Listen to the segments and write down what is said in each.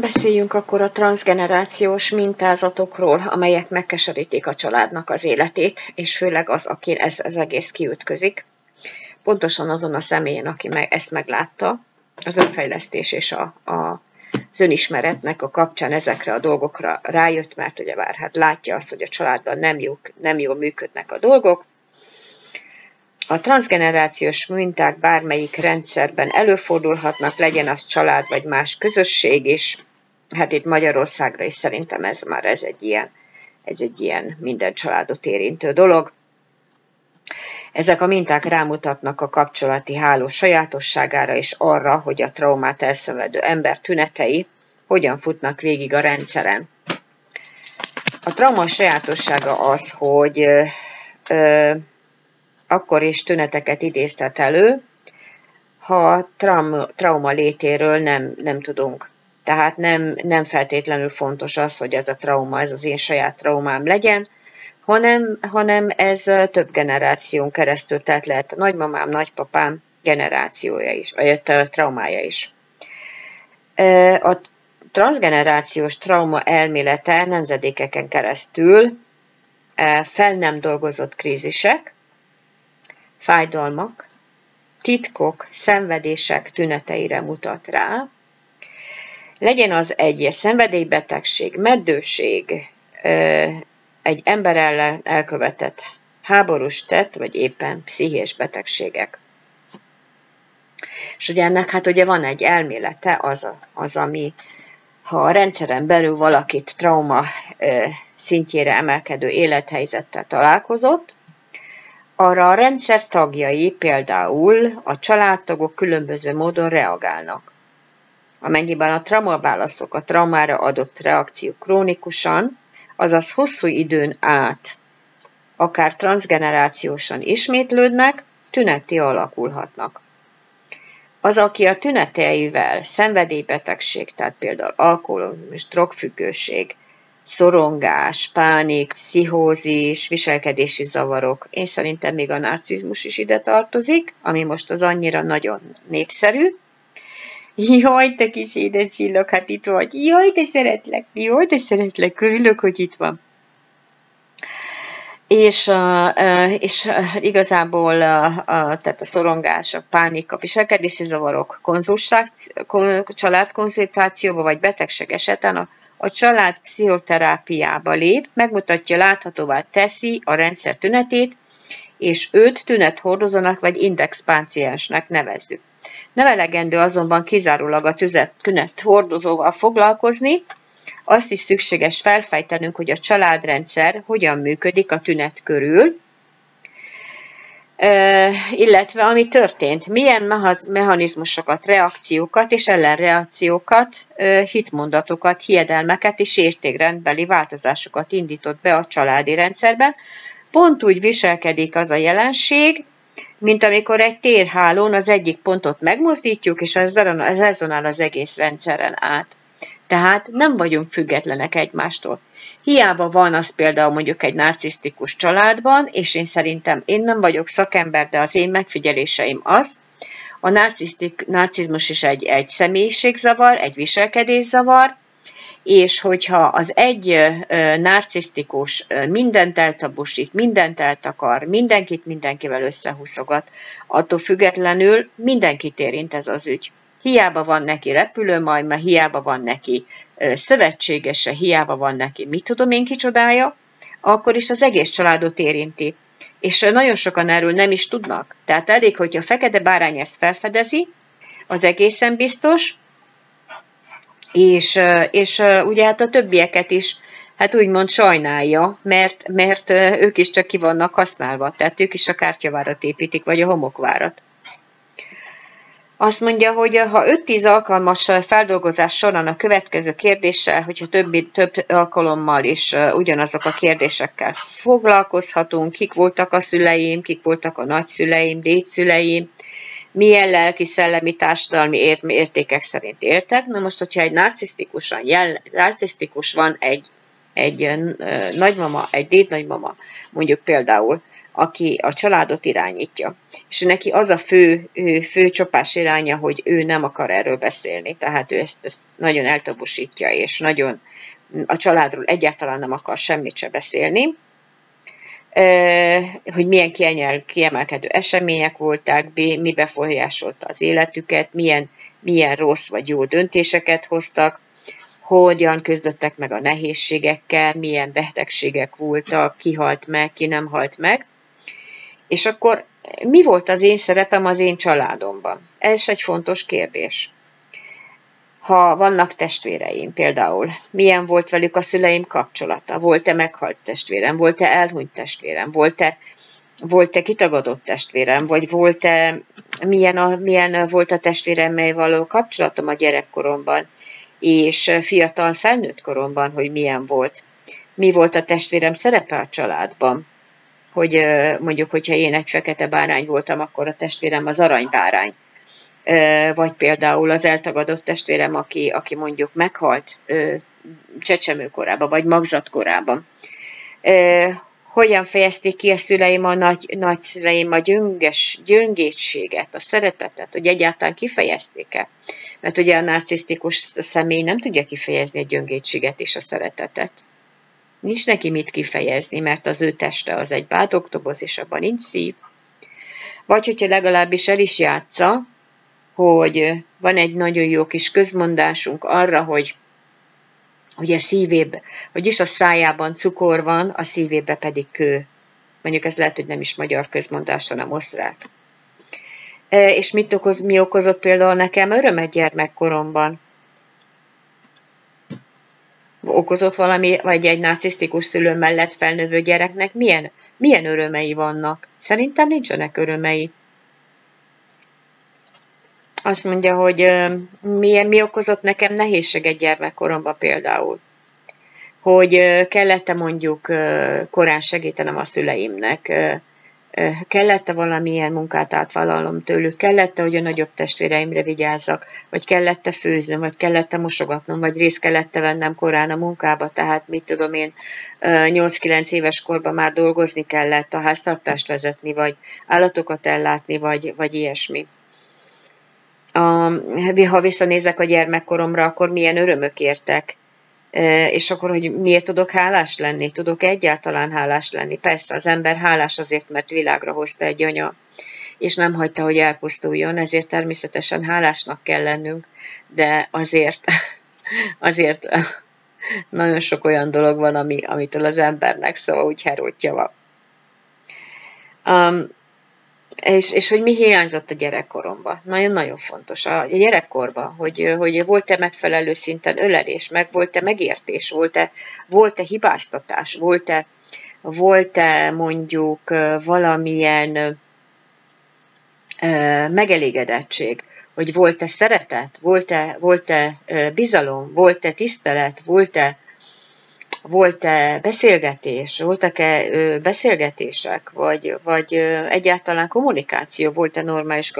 Beszéljünk akkor a transzgenerációs mintázatokról, amelyek megkeserítik a családnak az életét, és főleg az, aki ez az egész kiütközik. Pontosan azon a személyen, aki ezt meglátta, az önfejlesztés és az önismeretnek a kapcsán ezekre a dolgokra rájött, mert ugyebár hát látja azt, hogy a családban nem jól működnek a dolgok. A transzgenerációs minták bármelyik rendszerben előfordulhatnak, legyen az család vagy más közösség is. Hát itt Magyarországra is szerintem ez egy ilyen minden családot érintő dolog. Ezek a minták rámutatnak a kapcsolati háló sajátosságára és arra, hogy a traumát elszenvedő ember tünetei hogyan futnak végig a rendszeren. A trauma sajátossága az, hogy akkor is tüneteket idéztet elő, ha trauma létéről nem tudunk. Tehát nem feltétlenül fontos az, hogy ez a trauma, ez az én saját traumám legyen, hanem ez több generáción keresztül, tehát lehet a nagymamám, nagypapám generációja is, vagy traumája is. A transzgenerációs trauma elmélete nemzedékeken keresztül fel nem dolgozott krízisek, fájdalmak, titkok, szenvedések tüneteire mutat rá. Legyen az egy szenvedélybetegség, meddőség, egy ember ellen elkövetett háborús tett, vagy éppen pszichés betegségek. És ugye ennek hát ugye van egy elmélete, az ami, ha a rendszeren belül valakit trauma szintjére emelkedő élethelyzettel találkozott, arra a rendszer tagjai, például a családtagok különböző módon reagálnak. Amennyiben a traumaválaszok a traumára adott reakció krónikusan, azaz hosszú időn át, akár transzgenerációsan ismétlődnek, tüneti alakulhatnak. Az, aki a tüneteivel szenvedélybetegség, tehát például alkoholizmus, drogfüggőség, szorongás, pánik, pszichózis, viselkedési zavarok, én szerintem még a narcizmus is ide tartozik, ami most az annyira nagyon népszerű. Jaj, te kis édes csillog, hát itt vagy. Jaj, de szeretlek, örülök, hogy itt van. És igazából tehát a szorongás, a pánik, a viselkedési zavarok, családkonzultációba vagy betegség esetén a család pszichoterápiába lép, megmutatja, láthatóvá teszi a rendszer tünetét, és őt tünethordozónak vagy indexpáciensnek nevezzük. Nem elegendő azonban kizárólag a tünethordozóval foglalkozni, azt is szükséges felfejtenünk, hogy a családrendszer hogyan működik a tünet körül, illetve ami történt, milyen mechanizmusokat, reakciókat és ellenreakciókat, hitmondatokat, hiedelmeket és értékrendbeli változásokat indított be a családi rendszerben. Pont úgy viselkedik az a jelenség, mint amikor egy térhálón az egyik pontot megmozdítjuk, és az rezonál az egész rendszeren át. Tehát nem vagyunk függetlenek egymástól. Hiába van az például mondjuk egy narcisztikus családban, és én nem vagyok szakember, de az én megfigyeléseim az, a narcizmus is egy személyiségzavar, egy viselkedészavar, és hogyha az egy narcisztikus mindent eltabusít, mindent eltakar, mindenkit mindenkivel összehúszogat, attól függetlenül mindenkit érint ez az ügy. Hiába van neki repülőmajma, hiába van neki szövetségese, hiába van neki mit tudom én kicsodája, akkor is az egész családot érinti. És nagyon sokan erről nem is tudnak. Tehát elég, hogyha a fekete bárány ezt felfedezi, az egészen biztos, és ugye hát a többieket is hát úgymond sajnálja, mert ők is csak ki vannak használva, tehát ők is a kártyavárat építik, vagy a homokvárat. Azt mondja, hogy ha 5-10 alkalmas feldolgozás során a következő kérdéssel, hogyha több alkalommal is ugyanazok a kérdésekkel foglalkozhatunk, kik voltak a szüleim, kik voltak a nagyszüleim, dédszüleim, milyen lelki, szellemi, társadalmi értékek szerint éltek. Na most, hogyha egy narcisztikus van, egy nagymama, egy dédnagymama, mondjuk például, aki a családot irányítja. És neki az a fő csapás iránya, hogy ő nem akar erről beszélni, tehát ő ezt nagyon eltabusítja, és nagyon a családról egyáltalán nem akar semmit se beszélni, hogy milyen kiemelkedő események voltak, mi befolyásolta az életüket, milyen rossz vagy jó döntéseket hoztak, hogyan küzdöttek meg a nehézségekkel, milyen betegségek voltak, ki halt meg, ki nem halt meg. És akkor mi volt az én szerepem az én családomban? Ez egy fontos kérdés. Ha vannak testvéreim például, milyen volt velük a szüleim kapcsolata? Volt-e meghalt testvérem? Volt-e elhunyt testvérem? Volt-e kitagadott testvérem? Vagy milyen volt a testvéremmel való kapcsolatom a gyerekkoromban? És fiatal felnőtt koromban, hogy milyen volt? Mi volt a testvérem szerepe a családban? Hogy mondjuk, hogyha én egy fekete bárány voltam, akkor a testvérem az aranybárány. Vagy például az eltagadott testvérem, aki mondjuk meghalt csecsemőkorában, vagy magzatkorában. Hogyan fejezték ki a szüleim, a nagyszüleim a gyöngétséget, a szeretetet, hogy egyáltalán kifejezték-e? Mert ugye a narcisztikus személy nem tudja kifejezni a gyöngétséget és a szeretetet. Nincs neki mit kifejezni, mert az ő teste az egy bádogdoboz, és abban nincs szív. Vagy hogyha legalábbis el is játsza, hogy van egy nagyon jó kis közmondásunk arra, hogy a szívébe, vagyis a szájában cukor van, a szívébe pedig kő. Mondjuk ez lehet, hogy nem is magyar közmondás, hanem osztrák. És mi okozott például nekem örömet gyermekkoromban? Okozott valami, vagy egy narcisztikus szülő mellett felnövő gyereknek milyen örömei vannak? Szerintem nincsenek örömei. Azt mondja, hogy mi okozott nekem nehézséget gyermekkoromban például. Hogy kellett-e mondjuk korán segítenem a szüleimnek, kellett-e valamilyen munkát átvállalnom tőlük, kellett-e, hogy a nagyobb testvéreimre vigyázzak, vagy kellett-e főznöm, vagy kellett-e mosogatnom, vagy részt kellett-e vennem korán a munkába, tehát mit tudom én, 8-9 éves korban már dolgozni kellett, a háztartást vezetni, vagy állatokat ellátni, vagy ilyesmi. Ha visszanézek a gyermekkoromra, akkor milyen örömök értek, és akkor, hogy miért tudok hálás lenni? Tudok egyáltalán hálás lenni? Persze, az ember hálás azért, mert világra hozta egy anya, és nem hagyta, hogy elpusztuljon, ezért természetesen hálásnak kell lennünk, de azért nagyon sok olyan dolog van, amitől az embernek szóval úgy herótja van. És hogy mi hiányzott a gyerekkoromban. Nagyon-nagyon fontos. A gyerekkorban, hogy volt-e megfelelő szinten ölelés, volt-e megértés, volt-e hibáztatás, volt-e mondjuk valamilyen megelégedettség, hogy volt-e szeretet, volt-e bizalom, volt-e tisztelet, volt-e beszélgetés, voltak-e beszélgetések, vagy egyáltalán kommunikáció, volt-e normális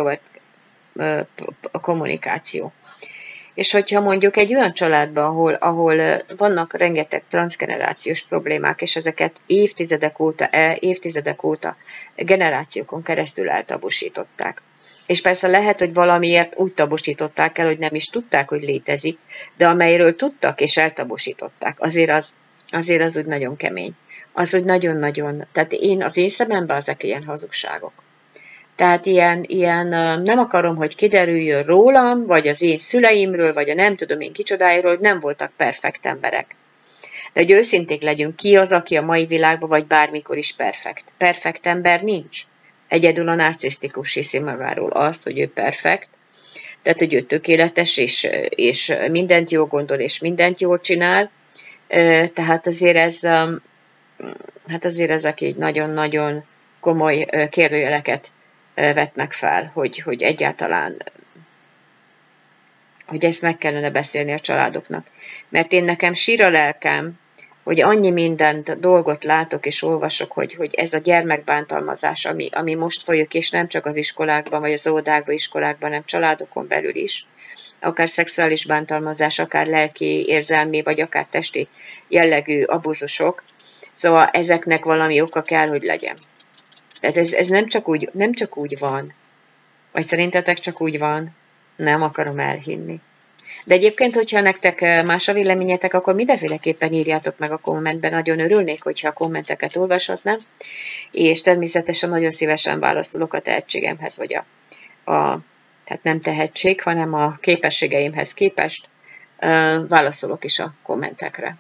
kommunikáció. És hogyha mondjuk egy olyan családban, ahol vannak rengeteg transzgenerációs problémák, és ezeket évtizedek óta generációkon keresztül eltabusították. És persze lehet, hogy valamiért úgy tabusították el, hogy nem is tudták, hogy létezik, de amelyről tudtak és eltabusították, azért az úgy nagyon kemény. Az úgy nagyon-nagyon, tehát az én szememben ezek ilyen hazugságok. Tehát ilyen nem akarom, hogy kiderüljön rólam, vagy az én szüleimről, vagy a nem tudom én kicsodáiról, hogy nem voltak perfekt emberek. De hogy őszinték legyünk, ki az, aki a mai világban, vagy bármikor is perfekt. Perfekt ember nincs. Egyedül a narcisztikus hiszi magáról azt, hogy ő perfekt, tehát hogy ő tökéletes, és mindent jól gondol, és mindent jól csinál. Tehát azért ezek így nagyon-nagyon komoly kérdőjeleket vetnek fel, hogy egyáltalán, hogy ezt meg kellene beszélni a családoknak. Mert nekem sír a lelkem, hogy annyi mindent, dolgot látok és olvasok, hogy ez a gyermekbántalmazás, ami most folyik, és nem csak az iskolákban, vagy az óvodákban, iskolákban, hanem családokon belül is, akár szexuális bántalmazás, akár lelki, érzelmi, vagy akár testi jellegű abuzusok. Szóval ezeknek valami oka kell, hogy legyen. Tehát ez nem csak úgy van. Vagy szerintetek csak úgy van? Nem akarom elhinni. De egyébként, hogyha nektek más a véleményetek, akkor mindenféleképpen írjátok meg a kommentben. Nagyon örülnék, hogyha a kommenteket olvashatnám. És természetesen nagyon szívesen válaszolok a tehetségemhez, vagy tehát nem tehetség, hanem a képességeimhez képest válaszolok is a kommentekre.